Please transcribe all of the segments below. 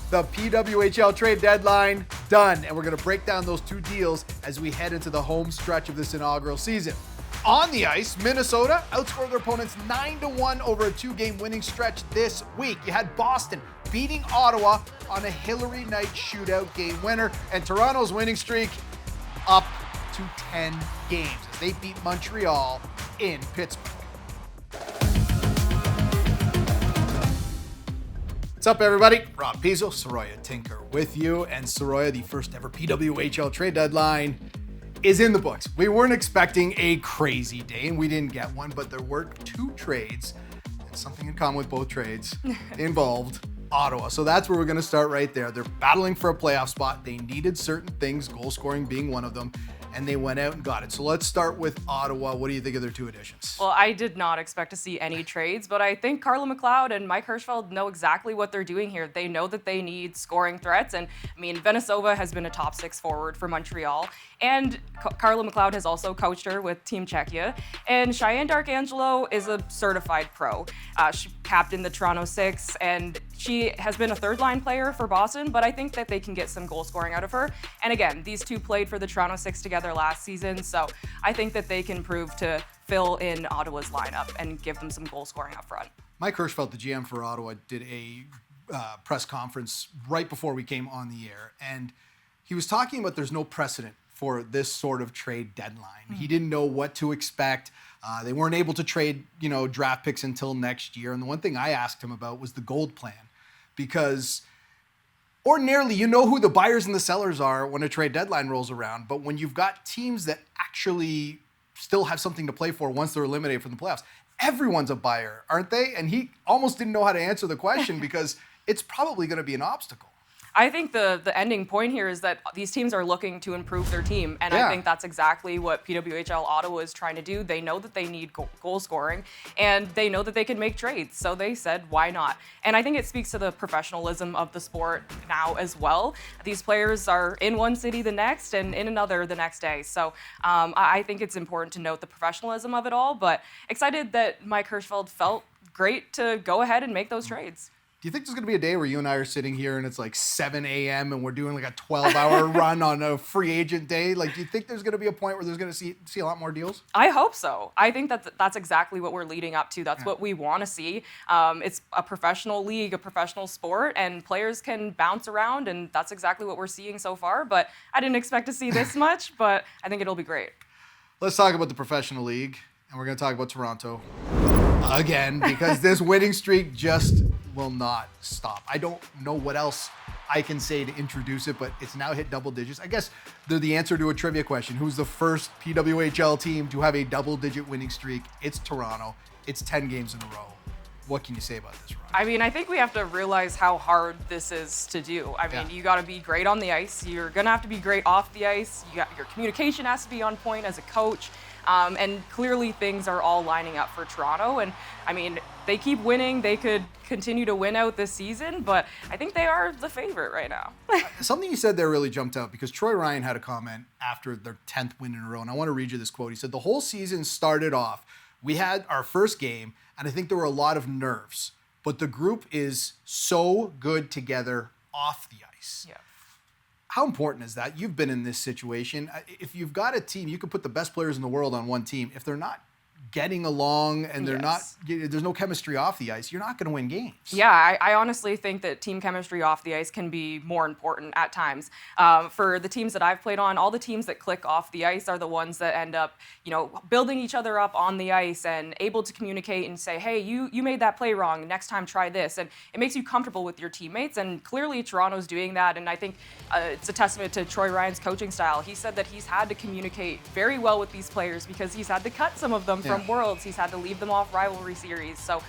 The PWHL trade deadline done, and we're going to break down those two deals as we head into the home stretch of this inaugural season. On the ice, Minnesota outscored their opponents 9-1 over a two-game winning stretch this week. You had Boston beating Ottawa on a Hillary night shootout game winner, and Toronto's winning streak up to 10 games as they beat Montreal in Pittsburgh. What's up, everybody? Rob Pizzo, Saroya Tinker with you. And Saroya, the first ever PWHL trade deadline is in the books. We weren't expecting a crazy day, and we didn't get one, but there were two trades, and something in common with both trades involved Ottawa. So that's where we're going to start right there. They're battling for a playoff spot. They needed certain things, goal scoring being one of them, and they went out and got it. So let's start with Ottawa. What do you think of their two additions? Well, I did not expect to see any trades, but I think Carla McLeod and Mike Hirschfeld know exactly what they're doing here. They know that they need scoring threats, and I mean, Venesova has been a top six forward for Montreal, and Carla McLeod has also coached her with Team Czechia, and Cheyenne Darkangelo is a certified pro. She captained the Toronto Six, and she has been a third-line player for Boston, but I think that they can get some goal scoring out of her. And again, these two played for the Toronto Six together last season, so I think that they can prove to fill in Ottawa's lineup and give them some goal scoring up front. Mike Hirschfeld, the GM for Ottawa, did a press conference right before we came on the air, and he was talking about there's no precedent for this sort of trade deadline. Mm-hmm. He didn't know what to expect. They weren't able to trade, draft picks until next year. And the one thing I asked him about was the gold plan, because ordinarily, you know who the buyers and the sellers are when a trade deadline rolls around. But when you've got teams that actually still have something to play for once they're eliminated from the playoffs, everyone's a buyer, aren't they? And he almost didn't know how to answer the question because it's probably going to be an obstacle. I think the ending point here is that these teams are looking to improve their team, and I think that's exactly what PWHL Ottawa is trying to do. They know that they need goal scoring, and they know that they can make trades, so they said, why not? And I think it speaks to the professionalism of the sport now as well. These players are in one city the next and in another the next day, so I think it's important to note the professionalism of it all, but excited that Mike Hirschfeld felt great to go ahead and make those trades. Do you think there's going to be a day where you and I are sitting here and it's like 7 a.m. and we're doing like a 12-hour run on a free agent day? Like, do you think there's going to be a point where there's going to see a lot more deals? I hope so. I think that's exactly what we're leading up to. That's what we want to see. It's a professional league, a professional sport, and players can bounce around, and that's exactly what we're seeing so far. But I didn't expect to see this much, but I think it'll be great. Let's talk about the professional league, and we're going to talk about Toronto again, because this winning streak just will not stop. I don't know what else I can say to introduce it, but it's now hit double digits. I guess they're the answer to a trivia question. Who's the first PWHL team to have a double-digit winning streak? It's Toronto. It's 10 games in a row. What can you say about this, Rob? I mean, I think we have to realize how hard this is to do. I mean, you got to be great on the ice. You're going to have to be great off the ice. Your communication has to be on point as a coach. And clearly things are all lining up for Toronto. And I mean, they keep winning. They could continue to win out this season, but I think they are the favorite right now. Something you said there really jumped out because Troy Ryan had a comment after their 10th win in a row. And I want to read you this quote. He said, "The whole season started off, we had our first game, and I think there were a lot of nerves, but the group is so good together off the ice." Yeah. How important is that? You've been in this situation. If you've got a team, you could put the best players in the world on one team. If they're not getting along and there's no chemistry off the ice, you're not going to win games. Yeah, I honestly think that team chemistry off the ice can be more important at times. For the teams that I've played on, all the teams that click off the ice are the ones that end up, building each other up on the ice and able to communicate and say, hey, you made that play wrong. Next time, try this. And it makes you comfortable with your teammates. And clearly Toronto's doing that. And I think it's a testament to Troy Ryan's coaching style. He said that he's had to communicate very well with these players because he's had to cut some of them from Worlds. He's had to leave them off rivalry series. So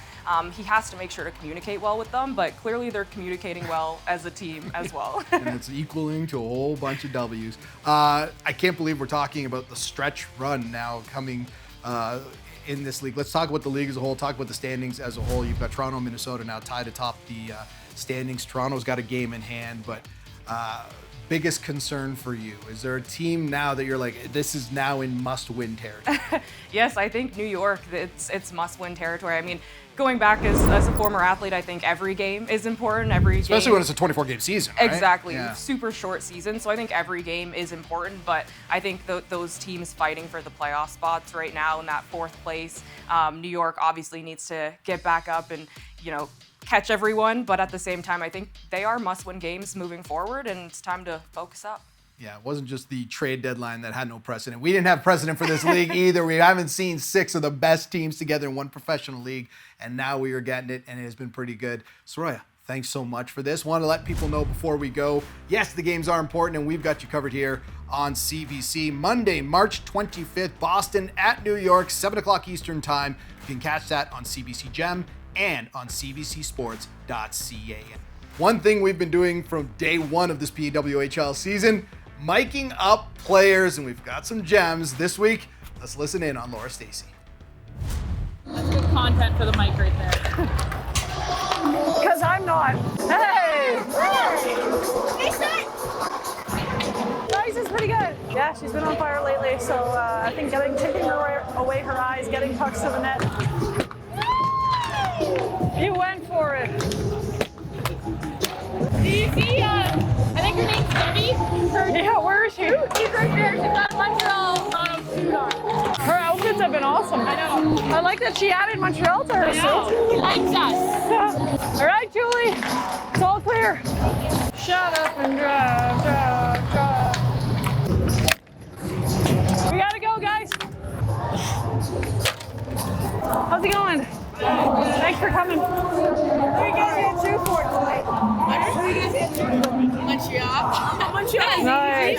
he has to make sure to communicate well with them, but clearly they're communicating well as a team as well. And it's equaling to a whole bunch of W's. I can't believe we're talking about the stretch run now coming in this league. Let's talk about the league as a whole, talk about the standings as a whole. You've got Toronto and Minnesota now tied atop the standings. Toronto's got a game in hand, but biggest concern for you? Is there a team now that you're like, this is now in must-win territory? Yes, I think New York, it's must-win territory. I mean, going back as a former athlete, I think every game is important. Especially when it's a 24-game season, right? Exactly. Yeah. Super short season, so I think every game is important, but I think those teams fighting for the playoff spots right now in that 4th place, New York obviously needs to get back up and, catch everyone, but at the same time, I think they are must-win games moving forward, and it's time to focus up. Yeah, it wasn't just the trade deadline that had no precedent. We didn't have precedent for this league either. We haven't seen 6 of the best teams together in one professional league, and now we are getting it, and it has been pretty good. Saroya, thanks so much for this. Want to let people know before we go, yes, the games are important, and we've got you covered here on CBC. Monday, March 25th, Boston at New York, 7 o'clock Eastern time. You can catch that on CBC Gem and on cbcsports.ca. One thing we've been doing from day one of this PWHL season, miking up players, and we've got some gems this week. Let's listen in on Laura Stacey. That's good content for the mic right there. Because I'm not. Hey! Nice is pretty good. Yeah, she's been on fire lately, so I think taking away her eyes, getting pucks to the net. You went for it. Do you see, I think her name's Debbie? Yeah, where is she? She's right there. She's got a Montreal suit on. Her outfits have been awesome. I know. I like that she added Montreal to her suit. He likes us. All right, Julie, it's all clear. Shut up and drive. We gotta go, guys. How's it going? Thanks for coming. Who are you guys going to for tonight? Who are you guys going to? Montreal. Nice.